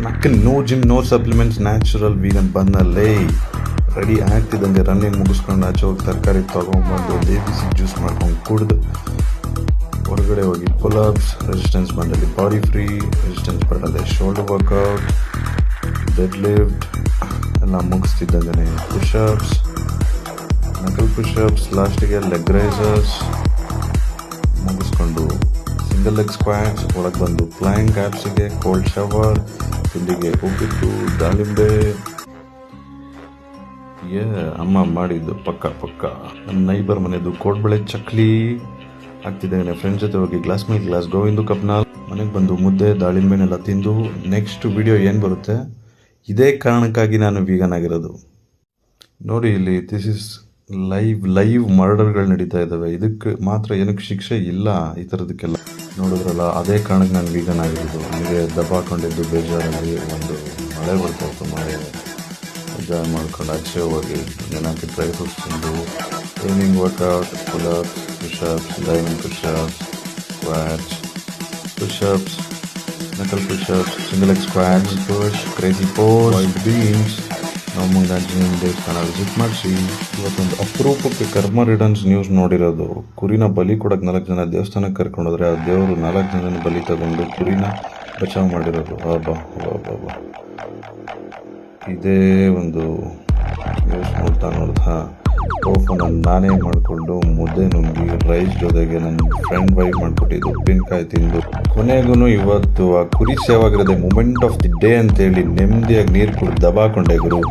ನಕ್ಕೆ no gym no supplements natural vegan ಬನ್ನಲ್ಲೇ ready ಆಗ್ತಿದ್ದಂಗೆ running ಮುಗಿಸ್ಕೊಂಡು ಆಚೆ ಹೋಗಿ ತರಕಾರಿ ತೊಗೊಂಡ್ಬಂದು ABC ಜ್ಯೂಸ್ ಮಾಡ್ಕೊಂಡು ಕುಡ್ದು ಹೊರಗಡೆ ಹೋಗಿ ಪುಲ್ಅಪ್ಸ್, ರೆಸಿಸ್ಟೆನ್ಸ್ ಬಂಡಲ್ಲಿ ಬಾಡಿ ಫ್ರೀ, ರೆಸಿಸ್ಟೆನ್ಸ್ ಬಂಡಲ್ಲಿ ಶೋಲ್ಡರ್ ವರ್ಕೌಟ್, ಡೆಡ್ ಲಿಫ್ಟ್ ಎಲ್ಲ ಮುಗಿಸ್ತಿದ್ದಂಗೆ ಪುಷಪ್ಸ್, ನಕಲ್ ಪುಷಪ್ಸ್, ಲಾಸ್ಟಿಗೆ ಲೆಗ್ ರೈಸರ್ಸ್ ಮುಗಿಸ್ಕೊಂಡು ಸಿಂಗಲ್ ಲೆಗ್ ಸ್ಕ್ವಾಟ್ಸ್, ಒಳಗೆ ಬಂದು ಪ್ಲ್ಯಾಂಕ್ ಆ್ಯಪ್ಸಿಗೆ ಕೋಲ್ಡ್ ಶವರ್, ತಿಂಡಿಗೆ ಉಪ್ಪಿಟ್ಟು, ದಾಳಿಂಬೆ. ಅಮ್ಮ ಮಾಡಿದ್ದು ಪಕ್ಕ ನಮ್ಮ ನೈಬರ್ ಮನೆದು ಕೋಡ್ಬಳೆ ಚಕ್ಲಿ ಆಗ್ತಿದ್ದಾನೆ. ಫ್ರೆಂಡ್ಸ್ ಜೊತೆ ಹೋಗಿ ಗ್ಲಾಸ್ ಮೇಲೆ ಗ್ಲಾಸ್ ಗೋವಿಂದು ಕಪ್ನಾಲ್ ಮನೆಗೆ ಬಂದು ಮುದ್ದೆ ದಾಳಿಂಬೆನೆಲ್ಲ ತಿಂದು ನೆಕ್ಸ್ಟ್ ವಿಡಿಯೋ ಏನು ಬರುತ್ತೆ ಇದೇ ಕಾರಣಕ್ಕಾಗಿ ನಾನು ವೀಗನ್ ಆಗಿರೋದು. ನೋಡಿ ಇಲ್ಲಿ ದಿಸ್ ಇಸ್ ಲೈವ್ ಮರ್ಡರ್ಗಳು ನಡೀತಾ ಇದ್ದಾವೆ. ಇದಕ್ಕೆ ಮಾತ್ರ ಏನಕ್ಕೆ ಶಿಕ್ಷೆ ಇಲ್ಲ ಈ ಥರದಕ್ಕೆಲ್ಲ ನೋಡಿದ್ರಲ್ಲ, ಅದೇ ಕಾರಣಕ್ಕೆ ನಾನು ವೀಗನ್ ಆಗಿರೋದು. ನನಗೆ ದಬ್ಬಾಕೊಂಡಿದ್ದು ಬೇಜಾರಲ್ಲಿ ಒಂದು ಮಳೆ ಬರ್ತಾ ಇತ್ತು, ಮಳೆ ಎಂಜಾಯ್ ಮಾಡ್ಕೊಂಡು ಆಚೆ ಹೋಗಿ ನೆನಕಿ ಡ್ರೈ ಫ್ರೂಟ್ಸ್ ತಿಂದು training workout, pullups, pushups, diamond pushups, squats, pushups, knuckle pushups, single leg squats, push, crazy pose, white beans, Navamangaanjaneya ದೇವಸ್ಥಾನ ವಿಸಿಟ್ ಮಾಡಿಸಿ. ಇವತ್ತೊಂದು ಅಪರೂಪಕ್ಕೆ ಕರ್ಮ ರಿಟರ್ನ್ಸ್ ನ್ಯೂಸ್ ನೋಡಿರೋದು. ಕುರಿನ ಬಲಿ ಕೊಡೋಕೆ 4 ಜನ ದೇವಸ್ಥಾನಕ್ಕೆ ಕರ್ಕೊಂಡೋದ್ರೆ ಆ ದೇವರು 4 ಜನನ ಬಲಿ ತಗೊಂಡು ಕುರಿನ ಬಚಾವ್ ಮಾಡಿರೋದು. ಅಬ್ಬಾ ಇದೇ ಒಂದು ನ್ಯೂಸ್ ನೋಡ್ತಾ ಟೋಫನ್ನು ನಾನೇ ಮಾಡಿಕೊಂಡು ಮುದ್ದೆ ನುಂಗಿ ರೈಸ್ ಜೊತೆಗೆ ನನ್ನ ಫ್ರೆಂಡ್ ವೈಫ್ ಮಾಡಿಕೊಟ್ಟಿದ್ದು ಉಪ್ಪಿನಕಾಯಿ ತಿಂದು ಕೊನೆಗೂ ಇವತ್ತು ಆ ಕುರಿ ಸೇವಾಗಿರೋದೆ ಮೂಮೆಂಟ್ ಆಫ್ ದಿ ಡೇ ಅಂತೇಳಿ ನೆಮ್ಮದಿಯಾಗಿ ನೀರು ಕುಡಿದು ದಬಾಕೊಂಡೆ ಗುರು.